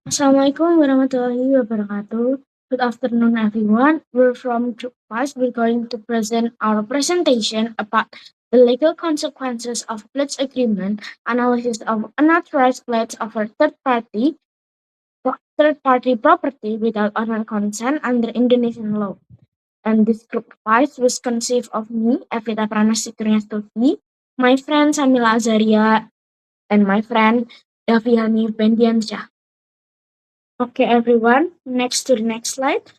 Assalamualaikum warahmatullahi wabarakatuh. Good afternoon, everyone. We're from Group 5. We're going to present our presentation about the legal consequences of pledge agreement, analysis of unauthorized pledge of a third party property without owner consent under Indonesian law. And this Group 5 was conceived of me, Evita Pranasituryastoti, my friend Shamila Azaria, and my friend Daffy Hanif Bendiansyah. Okay, everyone, next to the next slide.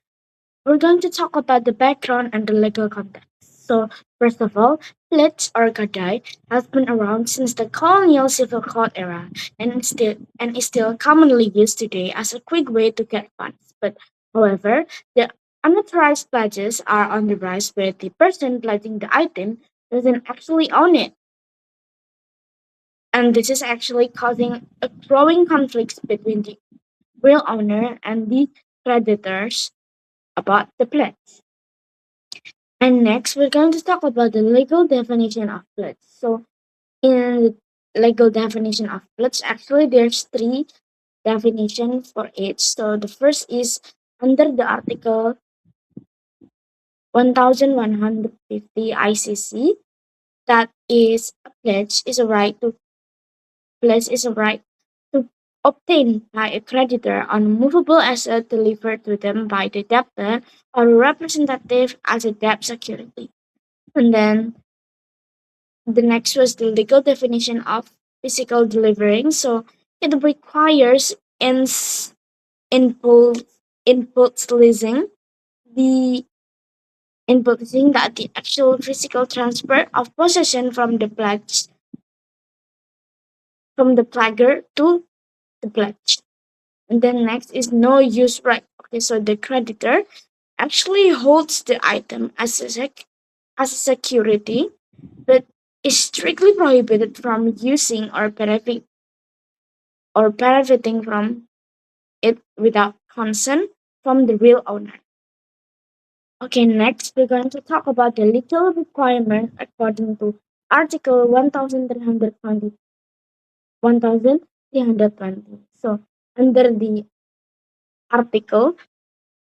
We're going to talk about the background and the legal context. So, first of all, pledge or gadai has been around since the colonial civil code era and is still commonly used today as a quick way to get funds. But however, the unauthorized pledges are on the rise where the person pledging the item doesn't actually own it. And this is actually causing a growing conflict between the real owner and the creditors about the pledge. And next, we're going to talk about the legal definition of pledge. So, in the legal definition of pledge, actually, there's three definitions for each. So, the first is under the Article 1150 ICC, that is a pledge is a right to obtain by a creditor on a movable asset delivered to them by the debtor or a representative as a debt security. And then the next was the legal definition of physical delivering. So it requires input input leasing the input leasing that the actual physical transfer of possession from the plager to the pledge. And then next is no use right. Okay, so the creditor actually holds the item as a security, but is strictly prohibited from using or benefiting from it without consent from the real owner. Okay, next we're going to talk about the legal requirement according to Article 1320. So, under the article,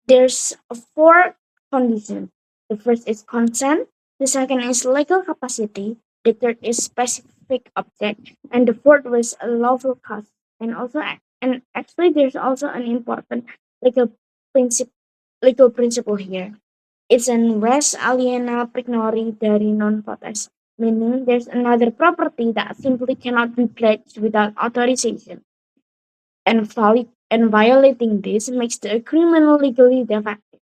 there's four conditions. The first is consent, the second is legal capacity, the third is specific object, and the fourth was a lawful cause. And actually there's also an important legal principle legal principle here. It's an res aliena pecnori dari non potes, meaning there's another property that simply cannot be pledged without authorization. And violating this makes the agreement legally defective.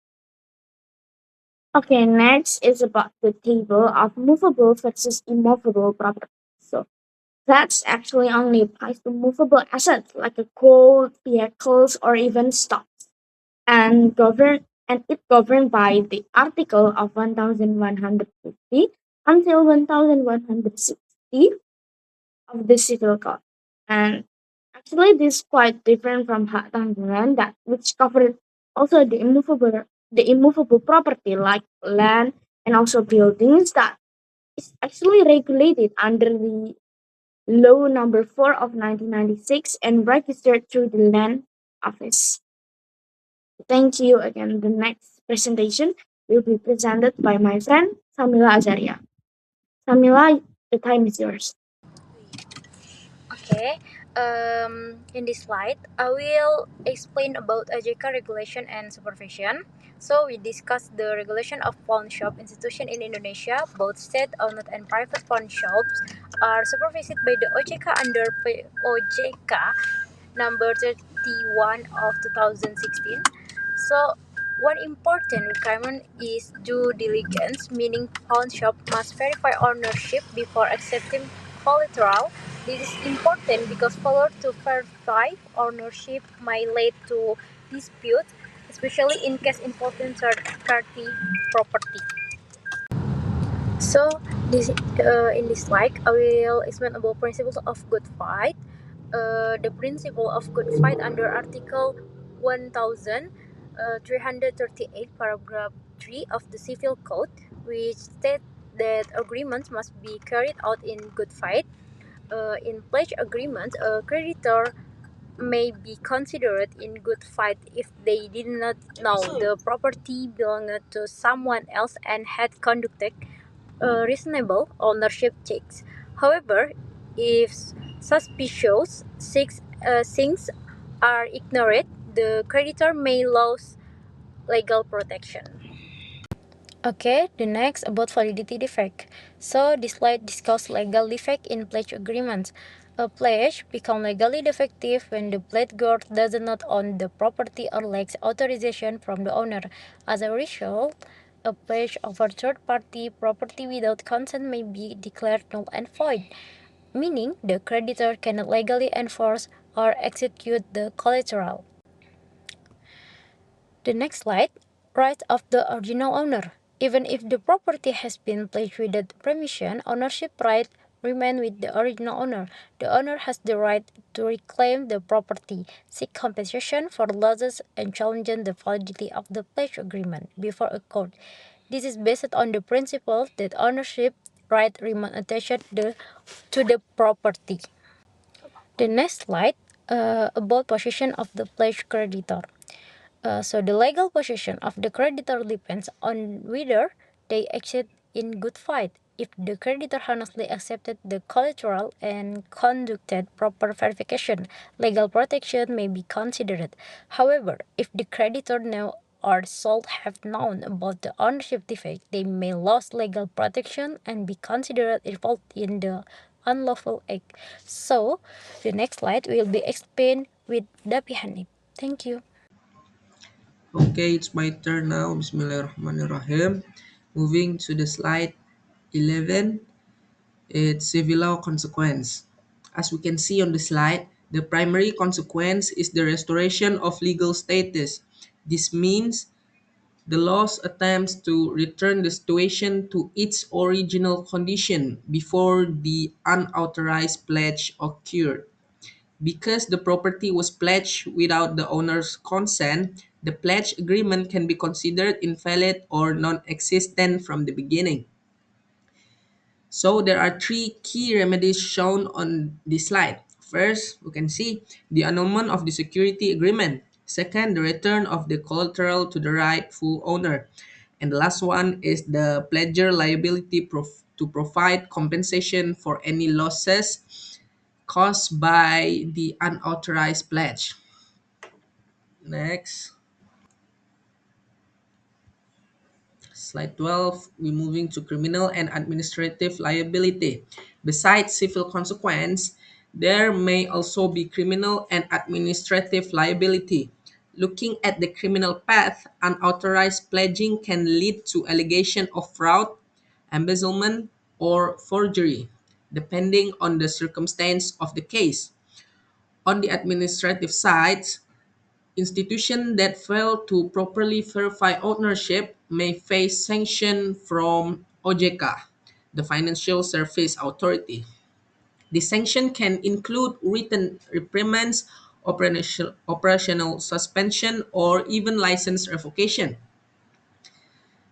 Okay, next is about the table of movable versus immovable property. So that's actually only applies to movable assets like a gold, vehicles, or even stocks, and it governed by the article of 1150 until 1160 of the civil code. And actually, this is quite different from hak tanggungan that which covered also the immovable property like land and also buildings that is actually regulated under the law number 4 of 1996 and registered through the land office. Thank you again. The next presentation will be presented by my friend Shamila Azaria. Shamila, the time is yours. Okay, in this slide, I will explain about AJK regulation and supervision. So, we discuss the regulation of pawn shop institution in Indonesia. Both state-owned and private pawn shops are supervised by the OJK under OJK number 31 of 2016. So, one important requirement is due diligence, meaning pawn shop must verify ownership before accepting collateral. This is important because failure to verify ownership might lead to dispute, especially in case important third-party property. So, in this slide, I will explain about principles of good fight. The principle of good fight under Article 1338, paragraph 3 of the Civil Code, which states that agreements must be carried out in good fight. In pledge agreements, a creditor may be considered in good faith if they did not know the property belonged to someone else and had conducted reasonable ownership checks. However, if suspicious things are ignored, the creditor may lose legal protection. Okay, the next about validity defect. So this slide discusses legal defect in pledge agreements. A pledge becomes legally defective when the pledgor does not own the property or lacks authorization from the owner. As a result, a pledge over third-party property without consent may be declared null and void, meaning the creditor cannot legally enforce or execute the collateral. The next slide, rights of the original owner. Even if the property has been pledged without permission, ownership right remain with the original owner. The owner has the right to reclaim the property, seek compensation for losses, and challenge the validity of the pledge agreement before a court. This is based on the principle that ownership right remain attached to the property. The next slide, about position of the pledged creditor. So the legal position of the creditor depends on whether they acted in good faith. If the creditor honestly accepted the collateral and conducted proper verification, legal protection may be considered. However, if the creditor know or should have known about the ownership defect, they may lose legal protection and be considered involved in the unlawful act. So, the next slide will be explained with Daffy Hanif. Thank you. Okay, it's my turn now. Bismillahirrahmanirrahim. Moving to the slide 11, it's civil law consequence. As we can see on the slide, the primary consequence is the restoration of legal status. This means the laws attempts to return the situation to its original condition before the unauthorized pledge occurred. Because the property was pledged without the owner's consent, the pledge agreement can be considered invalid or non-existent from the beginning. So there are three key remedies shown on this slide. First, we can see the annulment of the security agreement. Second, the return of the collateral to the rightful owner. And the last one is the pledger liability to provide compensation for any losses caused by the unauthorized pledge. Next, slide 12, we're moving to criminal and administrative liability. Besides civil consequence, there may also be criminal and administrative liability. Looking at the criminal path, unauthorized pledging can lead to allegation of fraud, embezzlement, or forgery, depending on the circumstance of the case. On the administrative side, institutions that fail to properly verify ownership may face sanction from OJK, the Financial Service Authority. The sanction can include written reprimands, operational suspension, or even license revocation.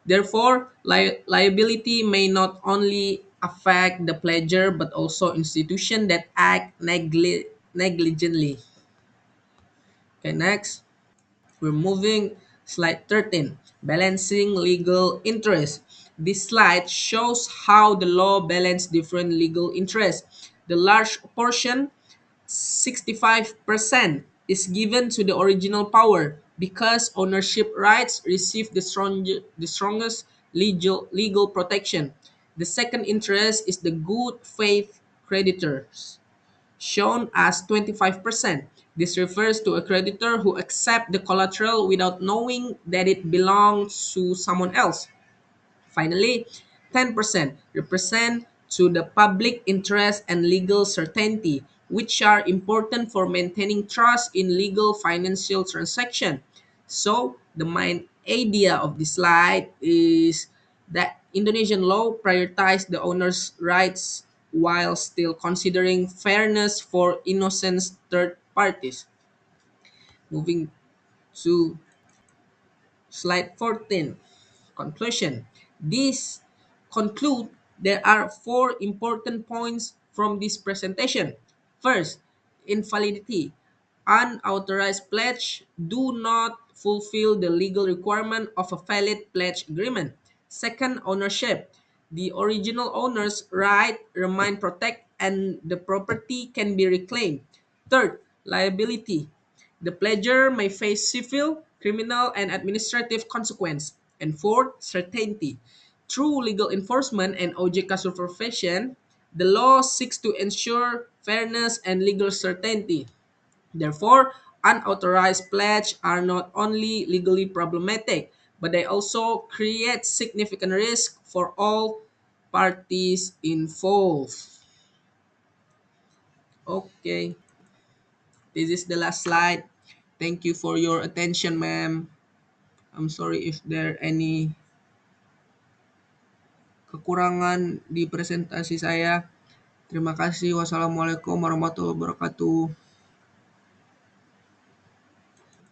Therefore, liability may not only affect the pledger but also institutions that act negligently. Okay, next. We're moving slide 13, balancing legal interests. This slide shows how the law balances different legal interests. The large portion, 65%, is given to the original power because ownership rights receive the strongest legal protection. The second interest is the good faith creditors, shown as 25%. This refers to a creditor who accepts the collateral without knowing that it belongs to someone else. Finally, 10% represent to the public interest and legal certainty, which are important for maintaining trust in legal financial transaction. So, the main idea of this slide is that Indonesian law prioritizes the owner's rights while still considering fairness for innocent third parties. Moving to slide 14. Conclusion. This conclude there are four important points from this presentation. First, invalidity. Unauthorized pledge do not fulfill the legal requirement of a valid pledge agreement. Second, ownership. The original owner's right remain protected and the property can be reclaimed. Third, liability. The pledger may face civil, criminal, and administrative consequence. And fourth, certainty. Through legal enforcement and OJK supervision, the law seeks to ensure fairness and legal certainty. Therefore, unauthorized pledges are not only legally problematic, but they also create significant risk for all parties involved. Okay, this is the last slide. Thank you for your attention, ma'am. I'm sorry if there any kekurangan di presentasi saya. Terima kasih. Wassalamualaikum warahmatullahi wabarakatuh.